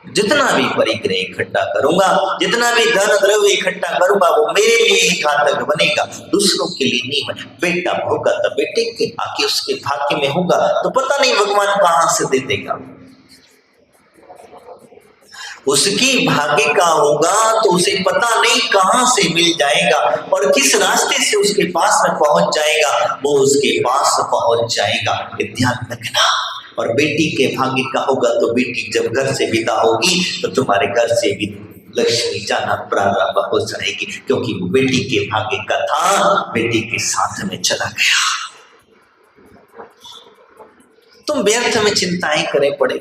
जितना भी परिग्रह इकट्ठा करूंगा, जितना भी धन द्रव्य इकट्ठा करूंगा, वो मेरे लिए ही घातक बनेगा, दूसरों के लिए नहीं बने। बेटा होगा तो बेटे के आके उसके भाग्य में होगा तो पता नहीं भगवान कहां से दे देगा। उसकी भाग्य का होगा तो उसे पता नहीं कहां से मिल जाएगा और किस रास्ते से उसके पास में पहुंच जाएगा, वो उसके पास पहुंच जाएगा। ध्यान रखना। और बेटी के भाग्य का होगा तो बेटी जब घर से विदा होगी तो तुम्हारे घर से भी लक्ष्मी जाना प्रारंभ हो जाएगी, क्योंकि वो बेटी के भाग्य का था, बेटी के साथ में चला गया। तुम व्यर्थ में चिंताएं करे पड़े,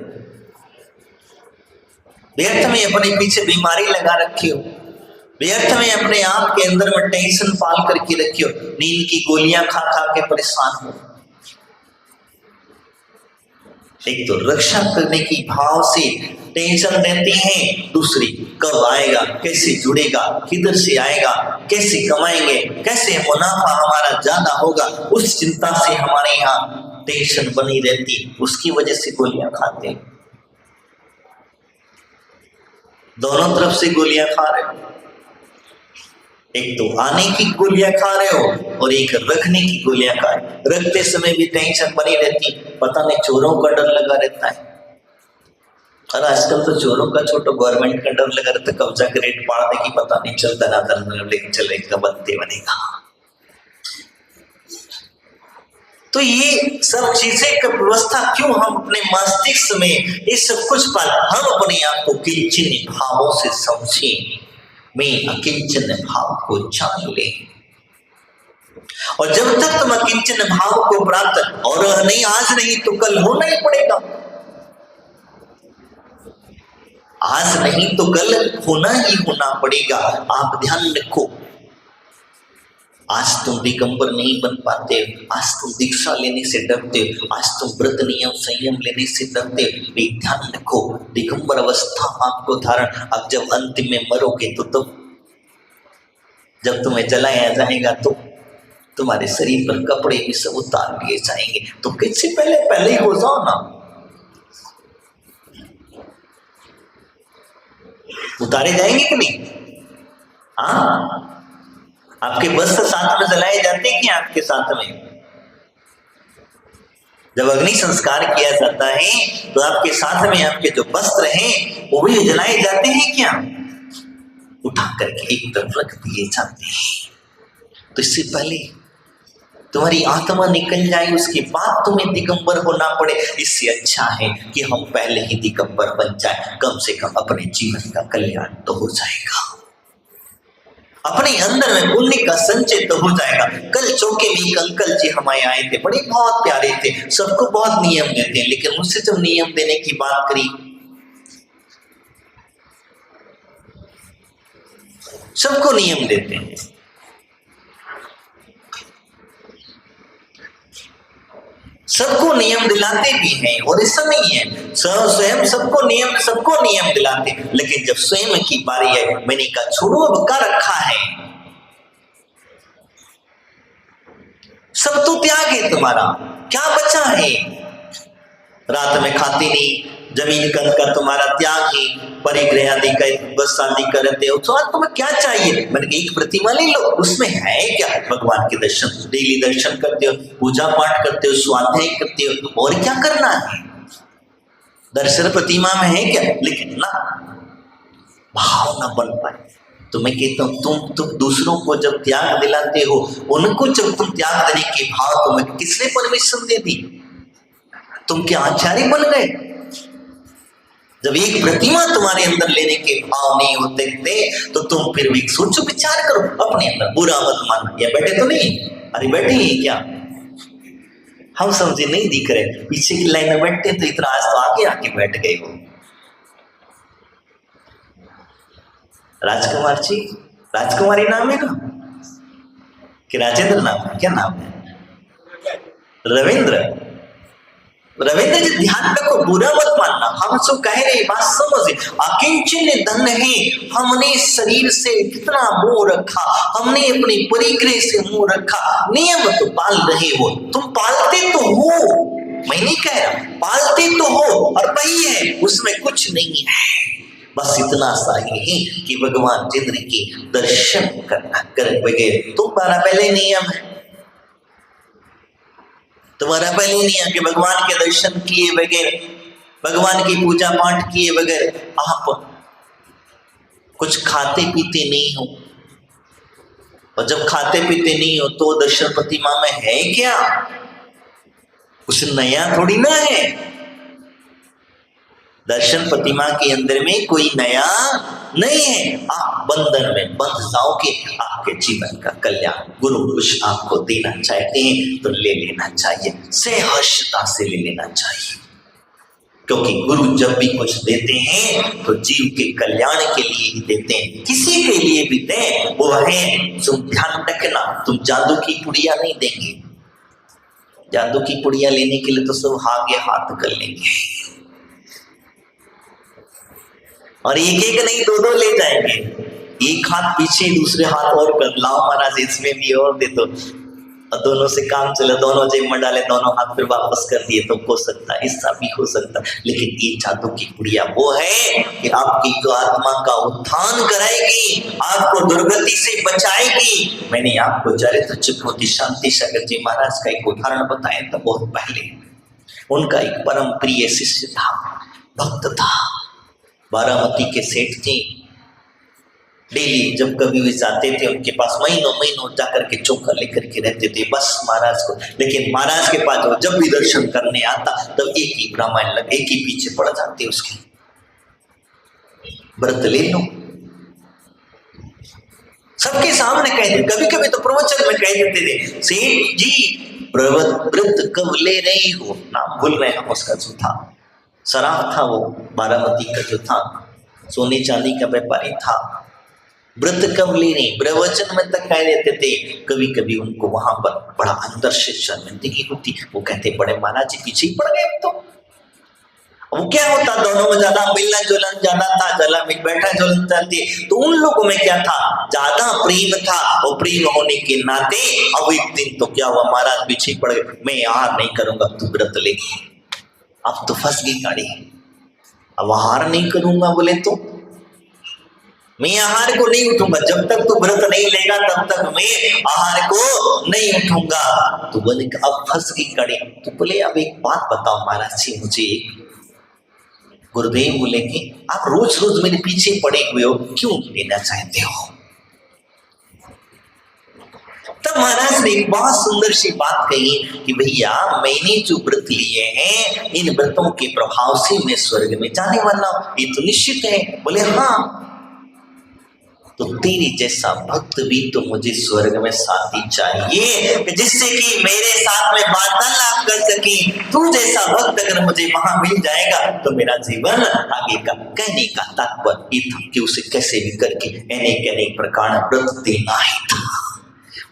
व्यर्थ में अपने पीछे बीमारी लगा रखी हो, व्यर्थ में अपने आप के अंदर में टेंशन पाल करके रखी हो, नींद की गोलियां खा खा के परेशान हो। एक तो रक्षा करने की भाव से टेंशन रहती है, दूसरी कब आएगा, कैसे जुड़ेगा, किधर से आएगा, कैसे कमाएंगे, कैसे मुनाफा हमारा ज्यादा होगा, उस चिंता से हमारे यहाँ टेंशन बनी रहती, उसकी वजह से गोलियां खाते हैं। दोनों तरफ से गोलियां खा रहे हो, एक तो आने की गोलियां खा रहे हो और एक रखने की गोलियां खा रहे हो। रखते समय भी टेंशन बनी रहती, पता नहीं चोरों का डर लगा रहता है। और आजकल तो चोरों का छोटो गवर्नमेंट का डर लगा रहता, कब्जा के रेट पाड़ने की पता नहीं चलता ना, दर लेके चलेगा बनते बनेगा। तो ये सब चीजें का व्यवस्था क्यों हम अपने मस्तिष्क में ये सब कुछ पाल, हम अपने आप को किंचन भावों से समझें, मैं अकिंचन भाव को जान ले। और जब तक तुम अकिंचन भाव को प्राप्त और नहीं, आज नहीं तो कल होना ही पड़ेगा, आज नहीं तो कल होना ही होना पड़ेगा। आप ध्यान रखो, आज तुम दिगंबर नहीं बन पाते, आज तुम दीक्षा लेने से डरते हो, आज तुम व्रत नियम संयम लेने से डरते हो, ध्यान रखो दिगंबर अवस्था आपको धारण, अब जब अंतिम में मरोगे तो जब तुम्हें जलाया जाएगा तो तुम्हारे शरीर पर कपड़े भी सब उतार लिए जाएंगे। तो किससे पहले ही हो जाओ ना, उतारे जाएंगे कि नहीं? हाँ, आपके वस्त्र साथ में जलाए जाते हैं कि आपके साथ में जब अग्नि संस्कार किया जाता है तो आपके साथ में आपके जो वस्त्र हैं वो भी जलाए जाते हैं क्या? उठा करके एक तरफ रख दिए जाते हैं। तो इससे पहले तुम्हारी आत्मा निकल जाए, उसके बाद तुम्हें दिगंबर होना पड़े, इससे अच्छा है कि हम पहले ही दिगंबर बन जाए, कम से कम अपने जीवन का कल्याण तो हो जाएगा, अपने अंदर में पुण्य का संचय तो हो जाएगा। कल चौके में एक अंकल जी हमारे आए थे, बड़े बहुत प्यारे थे, सबको बहुत नियम देते हैं, लेकिन मुझसे जब नियम देने की बात करी, सबको नियम देते हैं, सबको नियम दिलाते भी हैं, और ऐसा नहीं है स्वयं सबको नियम दिलाते, लेकिन जब स्वयं की बारी है, मैंने कहा छोड़ो, अब क्या रखा है, सब तो त्याग है तुम्हारा, क्या बचा है? रात में खाते नहीं, जमीन कंद का तुम्हारा त्याग है, परिग्रह आदि का बस आदि करते हो, तो आज तुम्हें क्या चाहिए? मैंने एक प्रतिमा ले लो, उसमें है क्या? भगवान के दर्शन, डेली दर्शन करते हो, पूजा पाठ करते हो, स्वाध्याय करते हो, और क्या करना है? दर्शन प्रतिमा में है क्या? लेकिन ना भाव ना बन पाए। तो मैं कहता हूं तुम दूसरों को जब त्याग दिलाते हो, उनको जब तुम त्याग देने के भाव, तुम्हें किसने परमिशन दे दी? तुम क्या आचार्य बन गए? जब एक प्रतिमा तुम्हारे अंदर लेने के भाव नहीं होते थे तो तुम फिर भी सोचो, विचार करो, अपने अंदर बुरा मत मानो। ये बैठे तो नहीं, अरे बैठे ही क्या, हम समझे नहीं दिख रहे, पीछे की लाइन में बैठते तो इतना, आज तो आगे आके बैठ गए हो। राजकुमार जी, राजकुमारी नाम है ना कि राजेंद्र नाम है? क्या नाम है? रविंद्र जी, ध्यान रखो, बुरा मत मानना, हम सब कह रहे बात समझे, अकिंचन धन है, हमने शरीर से कितना मोह रखा, हमने अपने परिग्रह से मोह रखा, नियम तो पाल रहे हो, तुम पालते तो हो, मैं नहीं कह रहा, पालते तो हो और वही है, उसमें कुछ नहीं है। बस इतना सा ही है कि भगवान चंद्र के दर्शन करना कर बगैर तुम्हारा पहले नियम है, तुम्हारा पहले नियम कि भगवान के दर्शन किए बगैर, भगवान की पूजा पाठ किए बगैर आप कुछ खाते पीते नहीं हो। और जब खाते पीते नहीं हो तो दर्शन प्रतिमा में है क्या? कुछ नया थोड़ी ना है। दर्शन प्रतिमा के अंदर में कोई नया नहीं है। आप बंधन में बंध जाओगे, आपके जीवन का कल्याण गुरु कुछ आपको देना चाहते हैं तो ले लेना चाहिए, सहर्षता से ले लेना चाहिए, क्योंकि गुरु जब भी कुछ देते हैं तो जीव के कल्याण के लिए ही देते हैं। किसी के लिए भी दें वो है, तुम ध्यान रखना, तुम जादू की पुड़िया नहीं देंगे। जादू की पुड़िया लेने के लिए तो सब आगे हाथ कर लेंगे और एक एक नहीं दो दो ले जाएंगे, एक हाथ पीछे दूसरे हाथ और कर लाओ महाराज इसमें भी और दे दो, और दोनों से काम चले, दोनों जेब में डाले, दोनों हाथ फिर वापस कर दिए तो हो सकता है, ऐसा भी हो सकता है। लेकिन ये जादू की पुड़िया वो है कि आपकी जो आत्मा का उत्थान कराएगी, आपको दुर्गति से बचाएगी। मैंने आपको चरित्र चक्रवर्ती शांति सागर जी महाराज का एक उदाहरण बताया था बहुत पहले। उनका एक परम प्रिय शिष्य था, भक्त था, बारामती के सेठ थे। डेली जब कभी भी जाते थे उनके पास महीनों महीनों जाकर के चौका लेकर के रहते थे बस महाराज को। लेकिन महाराज के पास जब भी दर्शन करने आता तब एक ही रामायण लग, एक ही पीछे पड़ जाते उसके, व्रत ले लो। सबके सामने कह देते, कभी कभी तो प्रवचन में कह देते थे, सेठ जी व्रत कब ले रही हो, नाम भूल रहे हम उसका, जो था शराब था वो, बारामती का जो था, सोने चांदी का व्यापारी था। व्रत कब ले रही, प्रवचन में तक कह देते थे। कभी कभी उनको वहां पर बड़ा अंदर से शर्मिंदगी होती, वो कहते बड़े महाराज जी पीछे ही पड़ गए। तो वो क्या होता, दोनों में ज्यादा मिलना जुलन ज्यादा था, जला में बैठा जुलन चलती, तो उन लोगों में क्या था, ज्यादा प्रेम था। और प्रेम होने के नाते अब एक दिन तो क्या हुआ, महाराज पीछे पड़ गए, मैं आहार नहीं करूंगा, तू व्रत ले। अब तो फंस गई गाड़ी, अब आहार नहीं करूंगा बोले तो मैं आहार को नहीं उठूंगा, जब तक तू व्रत नहीं लेगा तब तक मैं आहार को नहीं उठूंगा। तो बोले अब फंस गई गाड़ी। तो बोले अब एक बात बताओ महाराज जी मुझे, गुरुदेव बोले कि आप रोज रोज मेरे पीछे पड़े हुए हो, क्यों लेना चाहते हो? तब महाराज ने एक बहुत सुंदर सी बात कही कि भैया मैंने जो व्रत लिए हैं, इन व्रतों के प्रभाव से मैं स्वर्ग में जाने वाला हूं, ये तो निश्चित है। बोले हाँ, तो तेरे जैसा भक्त भी तो मुझे स्वर्ग में साथी चाहिए, जिससे कि मेरे साथ में वार्तालाप कर सके। तू जैसा भक्त अगर मुझे वहां मिल जाएगा तो मेरा जीवन आगे का। कहने का तात्पर्य ये था कि उसे कैसे भी करके अनेक प्रकार व्रत देना ही था।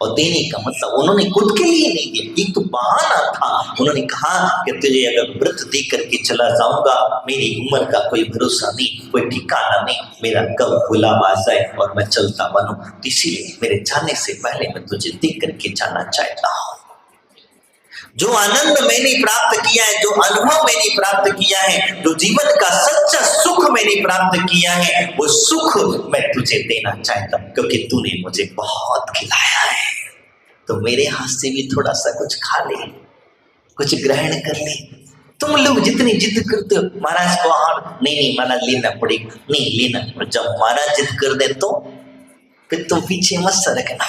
और देने का मतलब उन्होंने खुद के लिए नहीं दिया, एक तो बहाना था। उन्होंने कहा कि तुझे अगर व्रत दे करके चला जाऊंगा, मेरी उम्र का कोई भरोसा नहीं, कोई ठिकाना नहीं, मेरा कब बुलावा आ जाए और मैं चलता बनूं, इसीलिए मेरे जाने से पहले मैं तुझे दे करके जाना चाहता हूं। जो आनंद मैंने प्राप्त किया है, जो अनुभव मैंने प्राप्त किया है, जो जीवन का सच्चा सुख मैंने प्राप्त किया है, वो सुख मैं तुझे देना चाहता हूं, क्योंकि तूने मुझे बहुत खिलाया है। तो मेरे हाथ से भी थोड़ा सा कुछ खा ले, कुछ ग्रहण कर ले। तुम लोग जितनी जिद करते हो महाराज को आहार नहीं महाराज लेना पड़ेगा, नहीं लेना, जब महाराज जिद कर दे तो फिर तुम पीछे मत सरकना,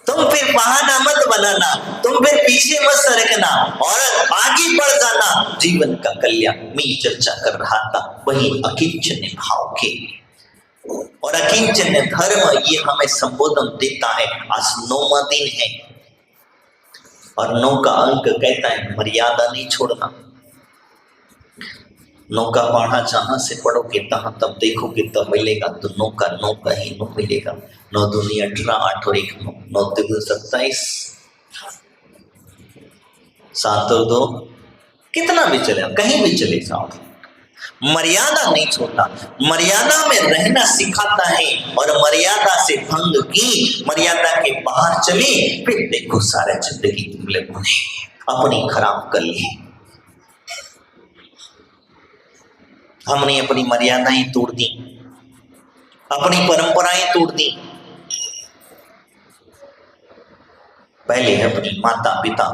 तुम फिर बहाना मत बनाना, तुम फिर पीछे मत सरकना और आगे बढ़ जाना। जीवन का कल्याण मैं चर्चा कर रहा था, वही अकिंचन भाव के और अकिंचन धर्म, ये हमें संबोधन देता है। आज 9वां दिन है और 9 का अंक कहता है मर्यादा नहीं छोड़ना। 9 का पढ़ा जहां से पढ़ोगे तहां तब देखोगे तब मिलेगा, तो 9 का ही 9 मिलेगा। 9 दूनी 18, 8 और 1 9, 9 तिगुन 27, 7 और 2 कितना भी चले, कहीं भी चले जाओ, मर्यादा नहीं छोड़ता, मर्यादा में रहना सिखाता है। और मर्यादा से भंग की, मर्यादा के बाहर चले, फिर देखो सारा जिंदगी तुमने अपनी खराब कर ली। हमने अपनी मर्यादाएं तोड़ दी, अपनी परंपराएं तोड़ दी। पहले अपनी माता पिता,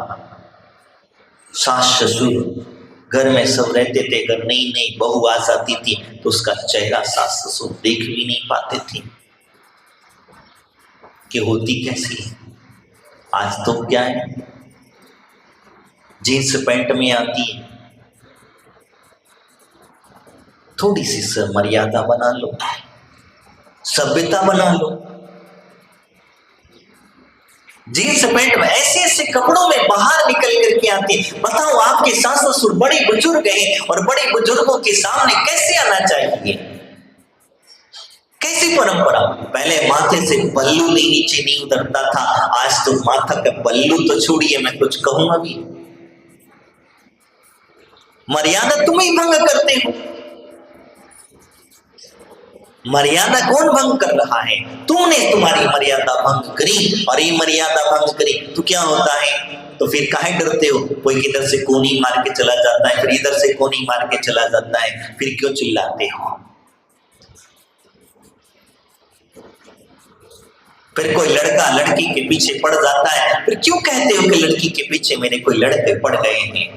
सास ससुर घर में सब रहते थे। अगर नई नई बहू आ जाती थी तो उसका चेहरा सास ससुर देख भी नहीं पाते थे कि होती कैसी है। आज तो क्या है, जींस पैंट में आती है। थोड़ी सी मर्यादा बना लो, सभ्यता बना लो। जींस पैंट में ऐसे ऐसे कपड़ों में बाहर निकल करके आते। बताओ, आपके सास ससुर बड़े बुजुर्ग हैं और बड़े बुजुर्गों के सामने कैसे आना चाहिए? कैसी परंपरा? पहले माथे से पल्लू नीचे नहीं उतरता था, आज तो माथा का पल्लू तो छोड़िए, मैं कुछ कहूंगा भी। मर्यादा तुम ही भंग करते हो। मर्यादा कौन भंग कर रहा है? तूने तुम्हारी मर्यादा भंग करी। और ये मर्यादा भंग करी तो क्या होता है? तो फिर काहे डरते हो? कोई इधर से कोनी मार के चला जाता है, फिर इधर से कोनी मार के चला जाता है, फिर क्यों चिल्लाते हो? फिर कोई लड़का लड़की के पीछे पड़ जाता है, फिर क्यों कहते हो कि लड़की के पीछे मेरे कोई लड़के पड़ गए हैं?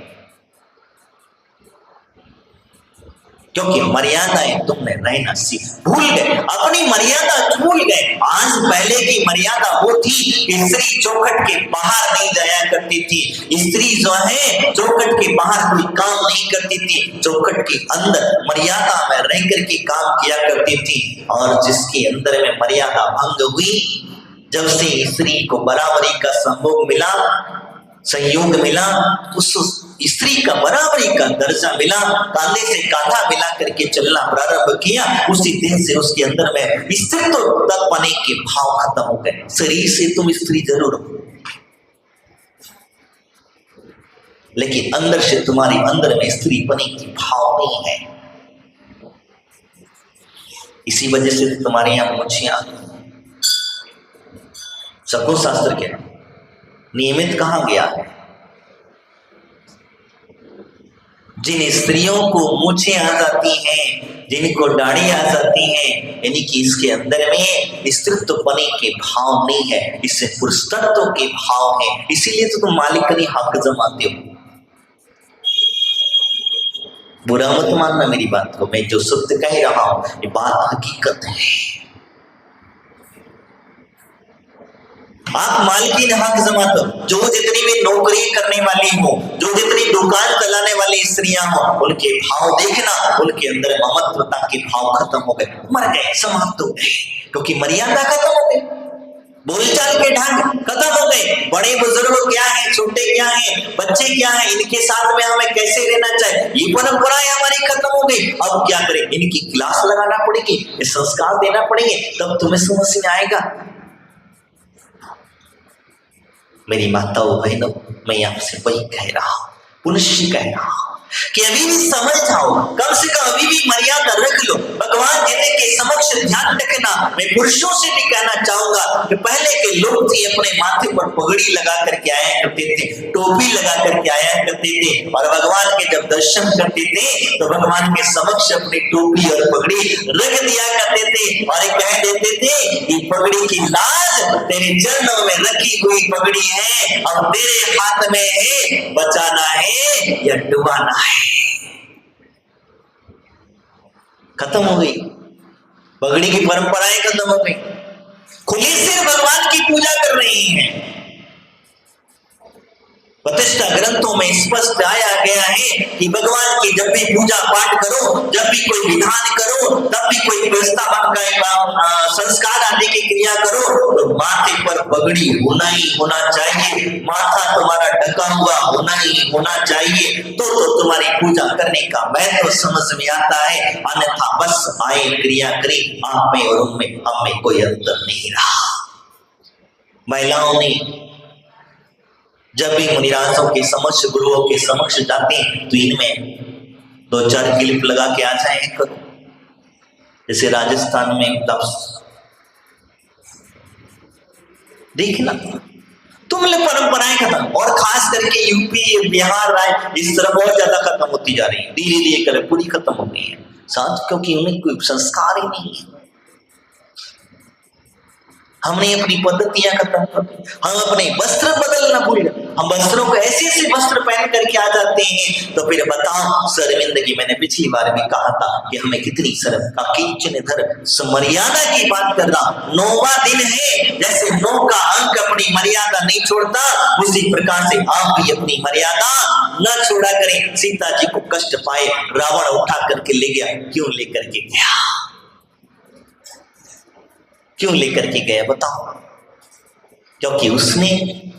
क्योंकि मर्यादाएं तुमने रहना सीख भूल गए, अपनी मर्यादा भूल गए। आज पहले की मर्यादा वो थी कि स्त्री चौखट के बाहर नहीं जाया करती थी। स्त्री जो है चौखट के बाहर कोई काम नहीं करती थी, चौखट के अंदर मर्यादा में रह करके काम किया करती थी। और जिसके अंदर में मर्यादा भंग हुई, जब से स्त्री को बराबरी का संयोग मिला, उस स्त्री का बराबरी का दर्जा मिला, कांधे से कांधा मिला करके चलना प्रारंभ किया, उसी दिन से उसके अंदर में स्त्रीत्व तत्पने के भाव खत्म हो गए। शरीर से तुम स्त्री जरूर हो, लेकिन अंदर से तुम्हारे अंदर में स्त्री पने की भाव नहीं है। इसी वजह से तुम्हारे यहां मुझे शकुन शास्त्र के नियमित कहा गया है, जिन स्त्रियों को मूछें आ जाती हैं, जिनको दाढ़ी आ जाती हैं, यानी कि इसके अंदर में स्त्रीत्व पने के भाव नहीं है, इससे पुरुषत्व के भाव है। इसीलिए तो तुम मालिकनी हक जमाते हो। बुरा मत मानना मेरी बात को, मैं जो सत्य कह रहा हूं ये बात हकीकत है। आप मालकिन हक जमाते हो। जो जितनी भी नौकरी करने वाली हो, जो जितनी दुकान चलाने वाली स्त्रियां हो, उनके भाव देखना, उनके अंदर ममत्वता के भाव खत्म हो गए, मर गए, समाप्त हो गए, क्योंकि मर्यादा खत्म हो गई, बोलचाल के ढंग खत्म हो गए। बड़े बुजुर्ग क्या है, छोटे क्या है, बच्चे क्या है, इनके साथ में हमें कैसे रहना चाहिए, ये परंपराएं हमारी खत्म हो गई। अब क्या करें? इनकी क्लास लगाना पड़ेगी, संस्कार देना पड़ेंगे, तब तुम्हें समझ में आएगा। मेरी माताओं बहनों, मैं आपसे वही कह रहा हूं, पुनश्च कह रहा हूं कि अभी भी समझ जाओ, कम से कम अभी भी मर्यादा रख लो। भगवान कहने के समक्ष ध्यान रखना। मैं पुरुषों से भी कहना चाहूंगा कि पहले के लोग थे अपने माथे पर पगड़ी लगा करके आया करते थे, टोपी लगा करके आया करते थे, और भगवान के जब दर्शन करते थे तो भगवान के समक्ष अपनी टोपी और पगड़ी रख दिया करते थे और कह देते थे कि पगड़ी की लाज तेरे चरणों में रखी हुई पगड़ी है, अब तेरे हाथ में है, बचाना है या डुबाना है। खत्म हो गई पगड़ी की परंपराएं, खत्म हो गई। खुली सिर भगवान की पूजा कर रही हैं। प्रतिष्ठा ग्रंथों में स्पष्ट आया गया है कि भगवान की जब भी पूजा पाठ करो, जब भी कोई विधान करो, तब भी कोई प्रस्ताव संस्कार आदि की क्रिया करो, तो माथे पर पगड़ी होना ही होना चाहिए, माथा तुम्हारा ढका हुआ होना ही होना चाहिए, तो तुम्हारी पूजा करने का महत्व समझ में आता है। अन्यथा बस आए क्रिया करें, आप में और उनमें हम में कोई अंतर नहीं रहा। महिलाओं ने जब भी मुनिराजों के समक्ष, गुरुओं के समक्ष जाते हैं तो इनमें दो चार क्लिप लगा के आ जाए करो। जैसे राजस्थान में एकदम देखना, तुमने परंपराएं खत्म, और खास करके यूपी बिहार राय इस तरह बहुत ज्यादा खत्म होती जा रही है, धीरे धीरे कर पूरी खत्म हो गई है साथ, क्योंकि उन्हें कोई संस्कार ही नहीं है। हमने अपनी पद्धतियां खत्म कर दी, हम अपने वस्त्र बदलना भूल गए, हम वस्त्रों को ऐसे ऐसे वस्त्र पहन करके आ जाते हैं। तो फिर बताओ शर्मिंदगी, मैंने पिछली बार भी कहा था कि हमें कितनी शर्म का किंचन धर मर्यादा की बात कर रहा। 9वां दिन है, जैसे 9 का अंक अपनी मर्यादा नहीं छोड़ता, उसी प्रकार से आप भी अपनी मर्यादा न छोड़ा करें। सीता जी को कष्ट पाए, रावण उठा करके ले गया, क्यों लेकर के गया, क्यों लेकर के गया बताओ? क्योंकि उसने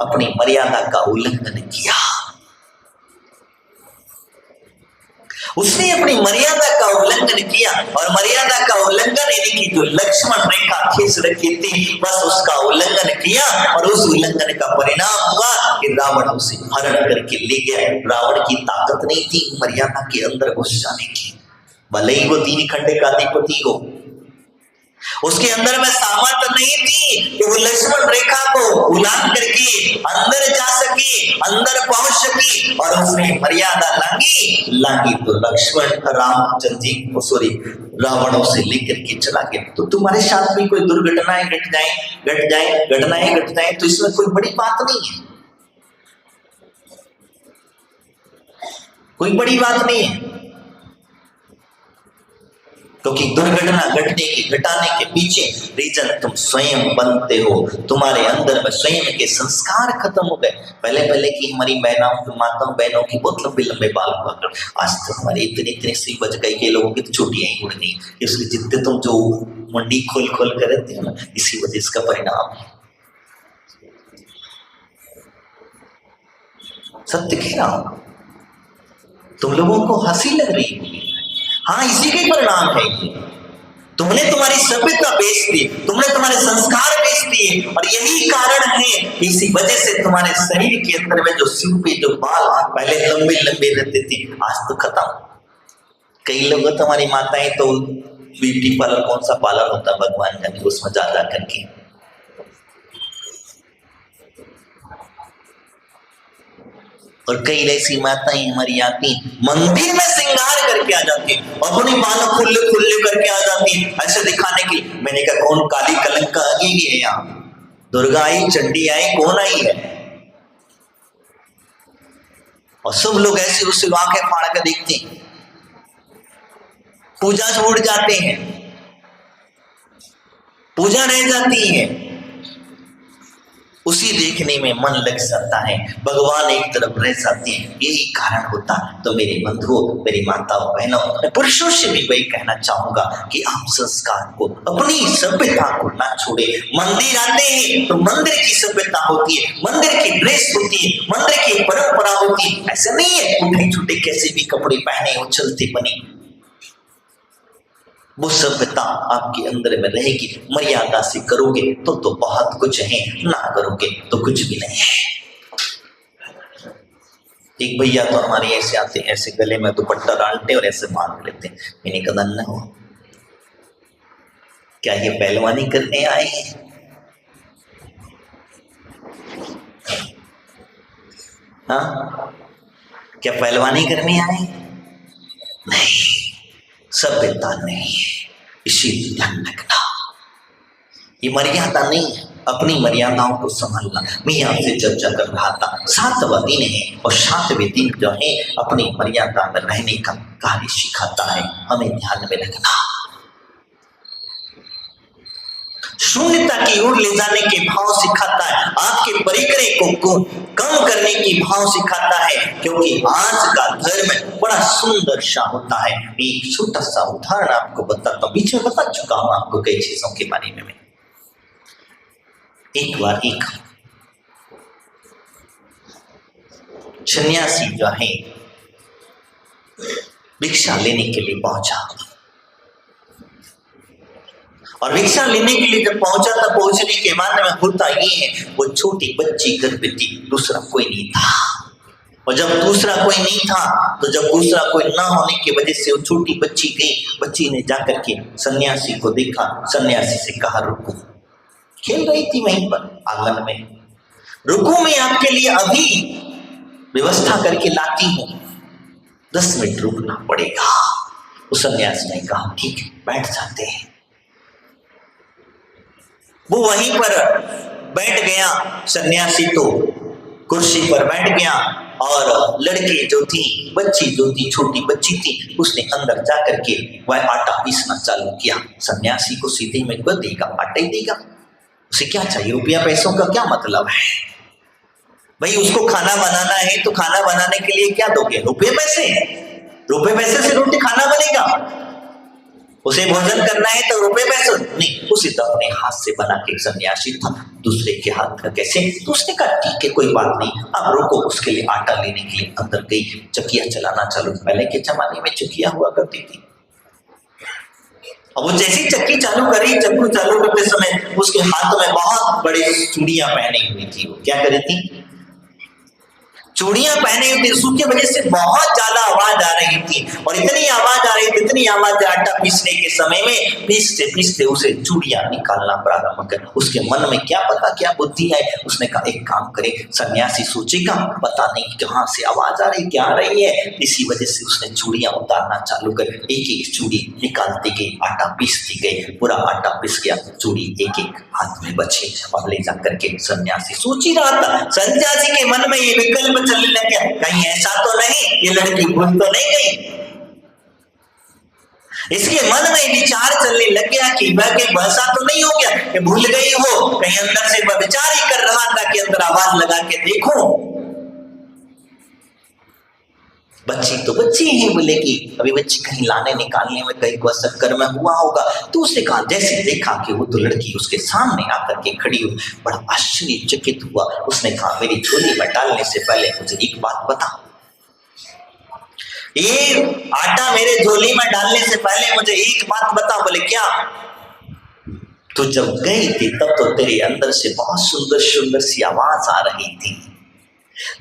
अपनी मर्यादा का उल्लंघन किया, उसने अपनी मर्यादा का उल्लंघन किया। और मर्यादा का उल्लंघन यानी कि जो लक्ष्मण रेखा खींच रखी थी, बस उसका उल्लंघन किया, और उस उल्लंघन का परिणाम हुआ कि रावण उसे हरण करके ले गया। रावण की ताकत नहीं थी मर्यादा के अंदर घुस जाने की, भले ही वो 3 खंड का अधिपति हो, उसके अंदर में सामर्थ्य नहीं थी कि वो लक्ष्मण रेखा को उल्लंघन करके अंदर जा सके, अंदर पहुंच सके, और उसने मर्यादा लांगी तो लक्ष्मण रामचंद्र जी को सॉरी रावण उसे लेकर के चला गया। तो तुम्हारे साथ भी कोई दुर्घटनाएं घट जाए तो इसमें कोई बड़ी बात नहीं है, कोई बड़ी बात नहीं है, क्योंकि दुर्घटना घटाने के पीछे रीजन तुम स्वयं बनते हो। तुम्हारे अंदर में स्वयं के संस्कार खत्म हो गए। पहले की हमारी बहनों की बहुत लंबे बाल हुआ कर, आज तो हमारे इतने सी बच गई के लोगों की तो चोटियां ही उड़ गई। इसलिए जितने तुम जो मंडी खोल कर रहते हो ना, इसी वजह इसका परिणाम है। सत्य कह रहा हूं, तुम लोगों को हंसी लग रही है, हाँ इसी के परिणाम है। तुमने तुम्हारी सभ्यता बेच दी, तुमने तुम्हारे संस्कार बेच दिए, और यही कारण है कि इसी वजह से तुम्हारे शरीर के अंदर में जो सिर पे जो बाल पहले लंबे रहते थे, आज तो खत्म। कई लोग तुम्हारी माताएं तो ब्यूटी पार्लर, कौन सा पार्लर होता भगवान जाने, उसमें जा करके और कई ऐसी माताएं हमारी आती मंदिर में श्रृंगार करके आ जाती है, अपने बालों खुले करके आ जाती है, ऐसे दिखाने के लिए। मैंने कहा कौन काली कलंक आ गई है यहाँ, दुर्गा आई, चंडी आई, कौन आई है? और सब लोग ऐसे उससे आंखें फाड़ कर देखते हैं, पूजा छूट जाते हैं, पूजा रह जाती है, उसी देखने में मन लग जाता है, भगवान एक तरफ रह जाते हैं। यही कारण होता। तो मेरे बंधुओं, मेरी माताओं, बहनों, मैं पुरुषों से भी वही कहना चाहूंगा कि आप संस्कार को, अपनी सभ्यता को ना छोड़े। मंदिर आते हैं तो मंदिर की सभ्यता होती है, मंदिर की ड्रेस होती है, मंदिर की परंपरा होती है। ऐसा नहीं है उठे छूटे कैसे भी कपड़े पहने और चलते बने, वो सभ्यता आपके अंदर में रहेगी। मर्यादा से करोगे तो बहुत कुछ है, ना करोगे तो कुछ भी नहीं है। एक भैया तो हमारे ऐसे आते, ऐसे गले में दुपट्टा डालते और ऐसे बांध लेते। मैंने कहा न हो, क्या ये पहलवानी करने आए हैं? हाँ, क्या पहलवानी करने आए? नहीं, सभ्यता नहीं है, इसी ध्यान रखना। ये मर्यादा नहीं है, अपनी मर्यादाओं को संभालना। मैं आपसे चर्चा कर रहा था, 7वां दिन है, और 7वें दिन जो है अपनी मर्यादा में रहने का कार्य सिखाता है। हमें ध्यान में रखना, शून्यता की ओर ले जाने के भाव सिखाता है, आपके परिग्रह को कम करने की भाव सिखाता है। क्योंकि आज का धर्म बड़ा सुंदर सा होता है। एक छोटा सा उदाहरण आपको बताता हूं, बीच में बता चुका हूं आपको कई चीजों के बारे में। एक बार एक सन्यासी जो है भिक्षा लेने के लिए पहुंचा, और भिक्षा लेने के लिए जब पहुंचा था, पहुंचने के बाद में होता ये है, वो छोटी बच्ची गर्भवती, दूसरा कोई नहीं था। और जब दूसरा कोई नहीं था, तो जब दूसरा कोई ना होने की वजह से वो छोटी बच्ची गई, बच्ची ने जाकर के सन्यासी को देखा, सन्यासी से कहा रुको। खेल रही थी वहीं पर आंगन में, रुको मैं आपके लिए अभी व्यवस्था करके लाती हूँ, 10 मिनट रुकना पड़ेगा। उस सन्यासी ने कहा ठीक है, बैठ जाते हैं। वो वहीं पर बैठ गया, सन्यासी तो कुर्सी पर बैठ गया, और लड़के जो थी, बच्ची जो थी, छोटी बच्ची थी, उसने अंदर जाकर के वह आटा पीसना चालू किया। सन्यासी को सीधे में क्यों देगा, आटा ही देगा, उसे क्या चाहिए, रुपया पैसों का क्या मतलब है भाई। उसको खाना बनाना है तो खाना बनाने के लिए क्या दोगे, रुपये पैसे, रुपये पैसे से रोटी खाना बनेगा। उसे भोजन करना है तो रुपये पैसे नहीं, उसे तो अपने हाथ से बना के, सन्यासी था, दूसरे के हाथ का कैसे, तो उसने कहा ठीक है कोई बात नहीं, अब रुको। उसके लिए आटा लेने के लिए अंदर गई, चकिया चलाना चालू। पहले के जमाने में चकिया हुआ करती थी। अब वो जैसी चक्की चालू करी, चक्कू चालू करते समय उसके हाथ में बहुत बड़ी चूड़ियां पहनी हुई थी। वो क्या करी थी, चूड़ियां पहने हुए थे, उसकी वजह से बहुत ज्यादा आवाज आ रही थी, और इतनी आवाज आ रही थी, इतनी आवाज, आटा पीसने के समय में पीसते पीसते उसे चूड़ियां निकालना प्रारंभ कर। उसके मन में क्या पता क्या बुद्धि है, उसने कहा एक काम करे, सन्यासी सोचेगा पता नहीं कहां से आवाज आ रही, क्या आ रही है, इसी वजह से उसने चूड़ियां उतारना चालू कर, एक एक चूड़ी निकालती गई, आटा पीसती गई, पूरा आटा पिस गया, चूड़ी एक एक हाथ में बची, और ले जाकर के सन्यासी सोच ही रहा था। सन्यासी के मन में ये विकल्प चलने लग गया, कहीं ऐसा तो नहीं ये लड़की भूल तो नहीं गई। इसके मन में विचार चलने लग गया कि वह कहीं ऐसा तो नहीं हो गया कि भूल गई हो, कहीं अंदर से वह विचार ही कर रहा था कि अंदर आवाज लगा के देखो। बच्ची तो बच्ची ही बोलेगी, अभी बच्ची कहीं लाने निकालने में कहीं को चक्कर में हुआ होगा। तो उसने कहा, जैसे देखा कि वो तो लड़की उसके सामने आकर के खड़ी हुई, बड़ा आश्चर्यचकित हुआ। उसने कहा मेरी झोली में डालने से पहले मुझे एक बात बता, ये आटा मेरे झोली में डालने से पहले मुझे एक बात बता। बोले क्या? तो जब गई थी तब तो तेरे अंदर से बहुत सुंदर सुंदर सी आवाज आ रही थी।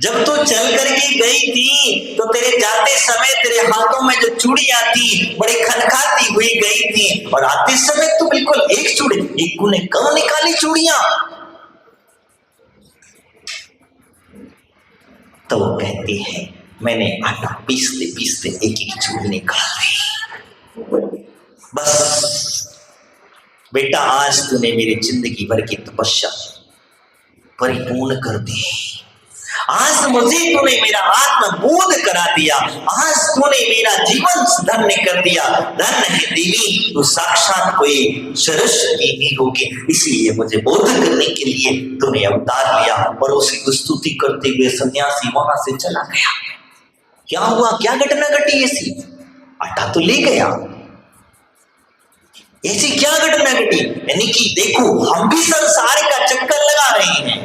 जब तू चल करके गई थी तो तेरे जाते समय तेरे हाथों में जो चूड़ियां थी बड़ी खनखाती हुई गई थी, और आते समय तो बिल्कुल एक चूड़ी, एक ने कब निकाली चूड़ियां? तो वो कहती है मैंने आटा पीसते पीसते एक एक चूड़ी निकाल ली। बस बेटा, आज तूने मेरी जिंदगी भर की तपस्या परिपूर्ण कर दी। आज मुझे तूने मेरा आत्मबोध करा दिया, आज तूने मेरा जीवन धन्य कर दिया। धन्य है देवी, तू साक्षात कोई सरस्वती ही होगी, इसलिए मुझे बोध करने के लिए तूने अवतार लिया। और उसकी स्तुति करते हुए सन्यासी वहां से चला गया। क्या हुआ, क्या घटना घटी? ऐसी आटा तो ले गया, ऐसी क्या घटना घटी? यानी कि देखो, हम भी संसार का चक्कर लगा रहे हैं।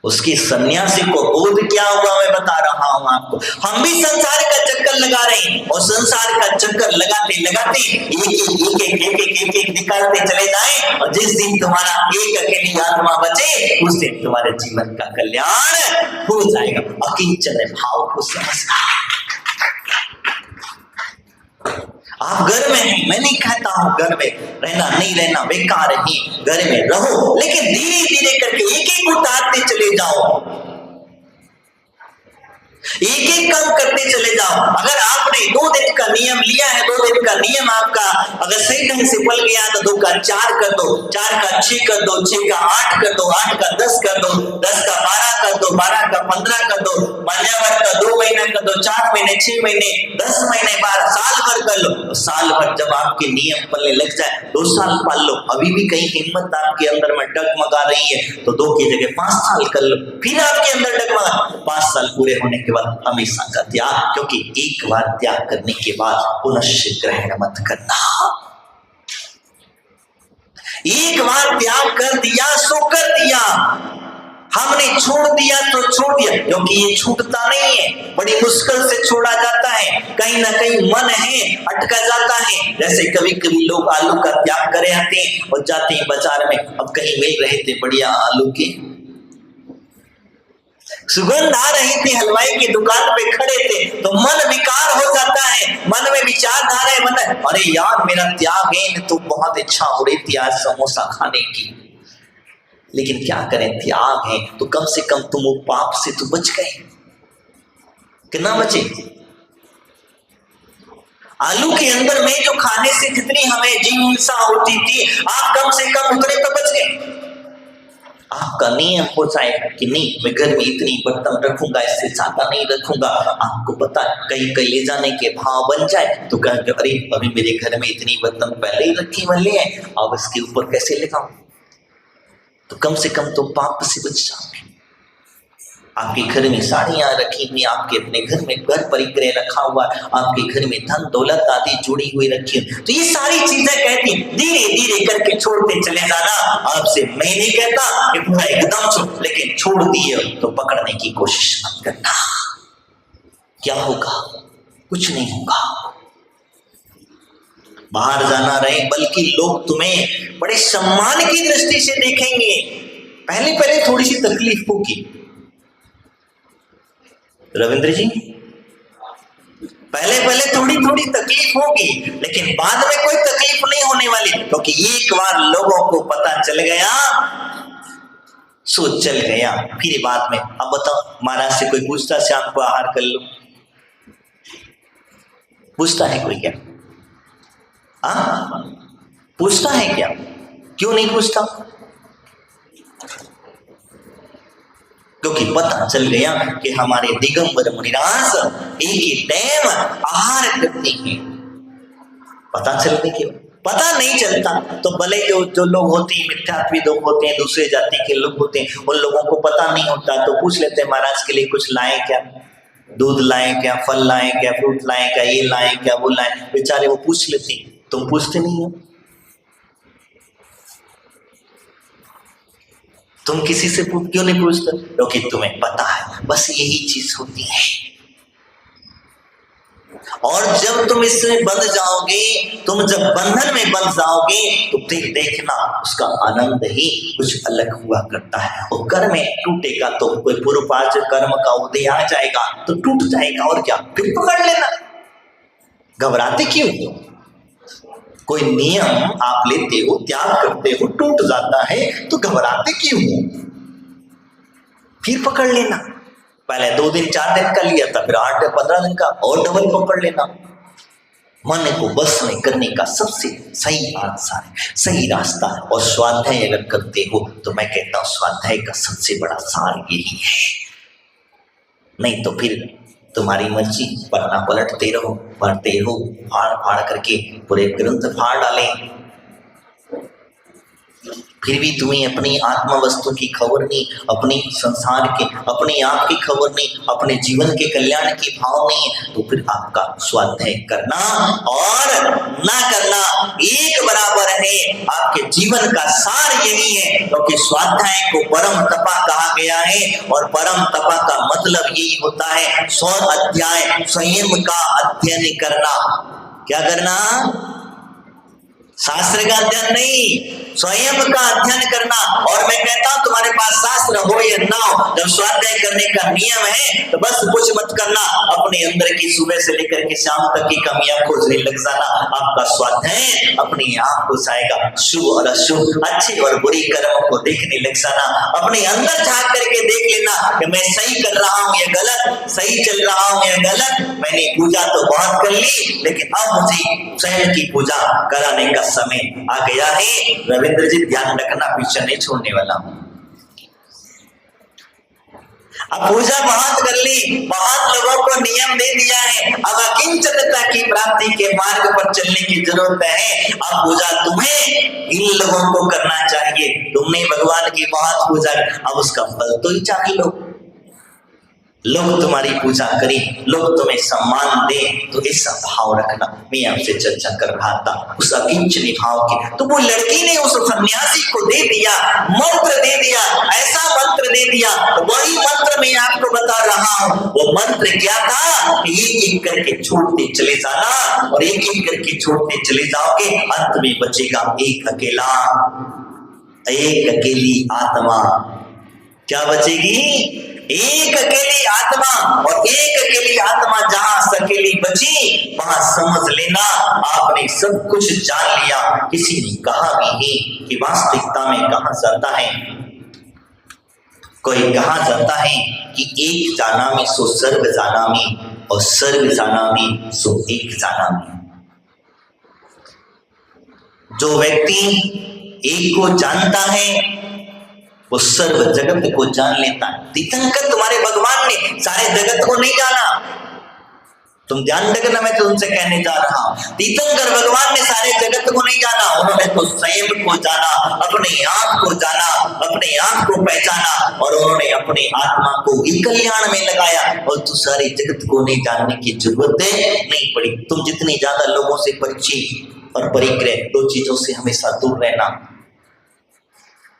उसके सन्यासी को बोध क्या हुआ मैं बता रहा हूं आपको। हम भी संसार का चक्कर लगा रहे हैं, और संसार का चक्कर लगाते लगाते एक निकालते चले जाएं, और जिस दिन तुम्हारा एक अकेली आत्मा बचे उस दिन तुम्हारे जीवन का कल्याण हो जाएगा। अकिंचन भाव को समझना। आप घर में हैं, मैं नहीं कहता हूं घर में रहना नहीं रहना बेकार ही, घर में रहो, लेकिन धीरे धीरे करके एक एक उतारते चले जाओ, एक एक काम करते चले जाओ। अगर आपने 2 दिन का नियम लिया है, 2 दिन का नियम आपका अगर सही ढंग से पल गया तो 2 का 4 कर दो, 4 का 6 कर दो, 6 का 8 कर दो, 8 का 10 कर दो, 10 का 12 कर दो, 12 का 15 कर दो, महीने का 2 महीने कर दो, 4 महीने, 6 महीने, 10 महीने, 12 साल भर कर लो। साल भर जब आपके नियम पलने लग जाए, 2 साल पाल लो। अभी भी कहीं हिम्मत आपके अंदर में डगमगा रही है तो 2 की जगह 5 साल कर लो। फिर आपके अंदर डगमगा, 5 साल पूरे होने के बाद हमेशा का त्याग, क्योंकि एक बार त्याग करने के बाद पुनश्च ग्रहण मत करना। एक बार त्याग कर दिया सो कर दिया, हमने छोड़ दिया तो छोड़ दिया, क्योंकि ये छूटता नहीं है, बड़ी मुश्किल से छोड़ा जाता है। कहीं ना कहीं मन है अटका जाता है। जैसे कभी कभी लोग आलू का त्याग करे आते हैं और जाते हैं बाजार में, अब कहीं मिल रहे थे बढ़िया आलू के, सुगंध आ रही थी, हलवाई की दुकान पे खड़े थे तो मन विकार हो जाता है, मन में विचारधारा मन, अरे यार मेरा त्याग है तो बहुत इच्छा हो रही थी आज समोसा खाने की, लेकिन क्या करें त्याग है तो कम से कम तुम वो पाप से तो बच गए। कितना बचे? आलू के अंदर में जो खाने से जितनी हमें जीव हिंसा होती थी, आप कम से कम उतने तो बच गए। आपका नियम हो जाएगा कि नहीं मैं घर में इतनी बर्तन रखूंगा, इससे ज्यादा नहीं रखूंगा। आपको पता है कहीं कहीं ले जाने के भाव बन जाए तो कहेंगे अरे अभी मेरे घर में इतनी बर्तन पहले ही रखी वाले हैं, अब इसके ऊपर कैसे लगाऊं? तो कम से कम तो पाप से बच जाओगे। आपके घर में साड़ियां रखी हुई, आपके अपने घर में घर परिग्रह रखा हुआ, आपके घर में धन दौलत आदि जुड़ी हुई रखी है, तो ये सारी चीजें कहती धीरे धीरे करके छोड़ते चले जाना। आपसे मैं नहीं कहता कि पूरा एकदम छोड़, लेकिन छोड़ दिए तो पकड़ने की कोशिश मत करना। क्या होगा? कुछ नहीं होगा। बाहर जाना रहे बल्कि लोग तुम्हें बड़े सम्मान की दृष्टि से देखेंगे। पहले पहले थोड़ी सी तकलीफ होगी रविंद्र जी, पहले पहले थोड़ी थोड़ी तकलीफ होगी, लेकिन बाद में कोई तकलीफ नहीं होने वाली, क्योंकि एक बार लोगों को पता चल गया सो चल गया। फिर बाद में अब बताओ, महाराज से कोई पूछता शाम को आहार कर लो, पूछता है कोई क्या? पूछता है क्या? क्यों नहीं पूछता? क्योंकि पता चल गया कि हमारे दिगंबर मुनिराज एक ही टाइम आहार करते हैं। पता चलने के पता नहीं चलता तो भले जो लोग होते हैं मिथ्यात्वी लोग होते हैं, दूसरे जाति के लोग होते हैं, उन लोगों को पता नहीं होता तो पूछ लेते हैं महाराज के लिए कुछ लाएं क्या, दूध लाएं क्या, फल लाएं क्या, फ्रूट लाएं क्या, ये लाएं क्या, वो लाएं, बेचारे वो पूछ लेते हैं। तुम पूछते नहीं हो? तुम किसी से क्यों नहीं पूछते? क्योंकि तुम्हें पता है बस यही चीज होती है। और जब तुम इसमें बंध जाओगे, तुम जब बंधन में बंध जाओगे तो फिर देखना उसका आनंद ही कुछ अलग हुआ करता है। और कर्म में टूटेगा तो कोई पूर्वार्ज कर्म का उदय आ जाएगा तो टूट जाएगा, और क्या फिर पकड़ लेना। घबराते क्यों? कोई नियम आप लेते हो, त्याग करते हो, टूट जाता है तो घबराते क्यों हो? फिर पकड़ लेना। पहले 2 दिन 4 दिन का लिया था, फिर 8 या 15 दिन का और डबल पकड़ लेना। मन को बस में करने का सबसे सही आसान सही रास्ता है। और स्वाध्याय अगर करते हो तो मैं कहता हूं स्वाध्याय का सबसे बड़ा सार यही है। नहीं तो फिर तुम्हारी मर्जी, पढ़ना पलटते रहो, पढ़ते हो, फाड़ फाड़ करके पूरे ग्रंथ फाड़ डाले, फिर भी तुम्हें अपनी आत्मा वस्तु की खबर नहीं, अपनी संसार के अपने आप की खबर नहीं, अपने जीवन के कल्याण की भाव नहीं है, तो फिर आपका स्वाध्याय करना और ना करना एक बराबर है। आपके जीवन का सार यही है, क्योंकि स्वाध्याय को परम तपा कहा गया है। और परम तपा का मतलब यही होता है 100 अध्याय स्वयं का अध्ययन करना। क्या करना? शास्त्र का अध्ययन नहीं, स्वयं का अध्ययन करना। और मैं कहता हूं तुम्हारे पास शास्त्र हो या ना हो, जब स्वाध्याय करने का नियम है तो बस कुछ मत करना, अपने अंदर की सुबह से लेकर के शाम तक की कमियां खोजने लग जाना। आपका स्वाध्याय अपने आप हो जाएगा। शुभ और अशुभ, अच्छे और बुरी कर्म को देखने लग जाना। अपने अंदर झांक करके देख लेना कि मैं सही कर रहा हूं या गलत, सही चल रहा हूं या गलत। मैंने पूजा तो बहुत कर ली, लेकिन अब मुझे स्वयं की पूजा कराने का समय आ गया है। रविंद्र जी ध्यान रखना, पीछे नहीं छोड़ने वाला हूं। अब पूजा बहुत कर ली, बहुत लोगों को नियम दे दिया है, अब अकिंचनता की प्राप्ति के मार्ग पर चलने की जरूरत है। अब पूजा तुम्हें इन लोगों को करना चाहिए। तुमने भगवान की बहुत पूजा, अब उसका फल तो ही चाहिए। लोग तुम्हारी पूजा करें, लोग तुम्हें सम्मान दें, तो ऐसा भाव रखना। मैं आपसे चर्चा कर रहा था उस अकिंचनी भाव के, तो वो लड़की ने उस सन्यासी को दे दिया, मंत्र दे दिया, ऐसा मंत्र दे दिया। वही मंत्र मैं आपको बता रहा हूं। वो मंत्र क्या था? एक एक करके छोड़ते चले जाना, और एक एक करके छोड़ते चले जाओगे, अंत में बचेगा एक अकेला, एक अकेली आत्मा। क्या बचेगी? एक अकेली आत्मा, और एक अकेली आत्मा जहां अकेली बची वहां समझ लेना आपने सब कुछ जान लिया। किसी ने कहा भी है कि वास्तविकता में कहा जाता है, कोई कहा जाता है कि एक जाना में सो सर्व जाना में, और सर्व जाना में सो एक जाना में। जो व्यक्ति एक को जानता है वो सर्व जगत को जान लेता है। तीर्थंकर तुम्हारे भगवान ने सारे जगत को नहीं जाना, तुम ध्यान रखना, मैं तुमसे कहने जा रहा हूं। तीर्थंकर भगवान ने सारे जगत को नहीं जाना, उन्होंने तो स्वयं को जाना, अपने आप को जाना, अपने आप को पहचाना, और उन्होंने अपने आत्मा को ही कल्याण में लगाया, और तू सारे जगत को नहीं जानने की जरूरत नहीं पड़ी। तुम जितनी ज्यादा लोगों से परिचित और परिग्रह, दो चीजों से हमेशा दूर रहना।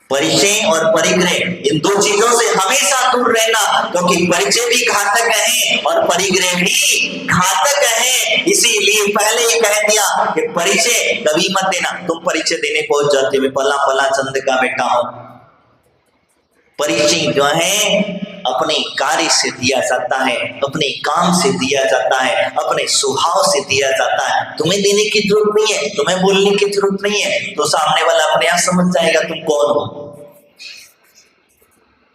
परिचय और परिग्रह, इन दो चीजों से हमेशा दूर रहना, क्योंकि परिचय भी घातक है और परिग्रह भी घातक है। इसीलिए पहले ही कह दिया कि परिचय कभी मत देना। तुम परिचय देने पहुंच जाते हो, पला पला चंद का बेटा हो। परिचय जो है अपने कार्य से दिया जाता है, अपने काम से दिया जाता है, अपने स्वभाव से दिया जाता है। तुम्हें देने की जरूरत नहीं है, तुम्हें बोलने की जरूरत नहीं है, तो सामने वाला अपने आप समझ जाएगा तुम कौन हो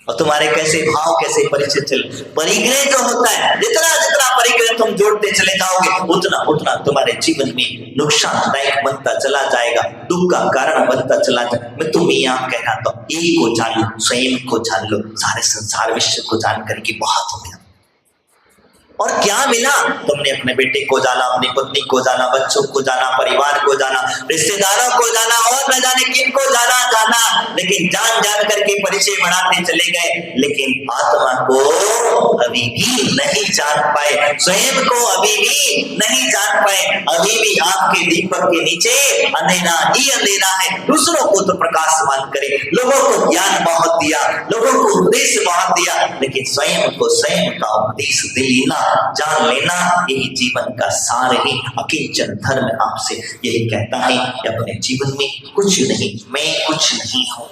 और तुम्हारे कैसे भाव, कैसे परिचय चल। परिग्रह जो होता है, जितना जितना परिग्रह तुम जोड़ते चले जाओगे उतना उतना तुम्हारे जीवन में नुकसानदायक बनता चला जाएगा, दुख का कारण बनता चला जाएगा। मैं तुम्हें यहाँ कहना तो एक को जान लो, स्वयं को जान लो, सारे संसार विश्व को जान करके बहुत हो गया। और क्या मिला? तुमने अपने बेटे को जाना, अपनी पत्नी को जाना, बच्चों को जाना, परिवार को जाना, रिश्तेदारों को जाना, और न जाने किन को जाना, लेकिन जान जान करके परिचय बढ़ाते चले गए, लेकिन आत्मा को अभी भी नहीं जान पाए, स्वयं को अभी भी नहीं जान पाए। अभी भी आपके दीपक के नीचे अंधेरा ही अंधेरा है। दूसरों को तो प्रकाशमान करे, लोगों को ज्ञान बहुत दिया, लोगों को उपदेश बहुत दिया, लेकिन स्वयं को स्वयं का उपदेश दे लेना, जान लेना, यही जीवन का सार है। अकिंचन धर्म आपसे यही कहता है कि अपने जीवन में कुछ नहीं, मैं कुछ नहीं हूं,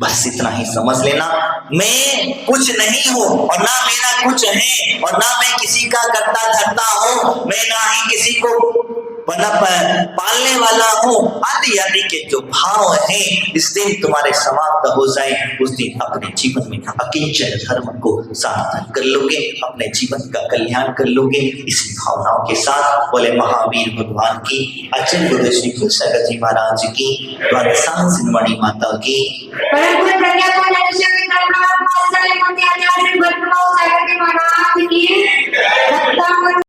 बस इतना ही समझ लेना। मैं कुछ नहीं हूं और ना मेरा कुछ है, और ना मैं किसी का करता धरता हूं, मैं ना ही किसी को पालने वाला हूं। आदि आदि के जो भाव हैं, इस दिन तुम्हारे समाप्त हो जाए, उस दिन अपने जीवन में अकिंचन धर्म को सार्थक कर लोगे, अपने जीवन का कल्याण कर लोगे। इसी भावनाओं के साथ बोले महावीर भगवान की, अचल गुरु श्री कृष्ण जी महाराज की, द्वादशांग सिंहवाणी माता की,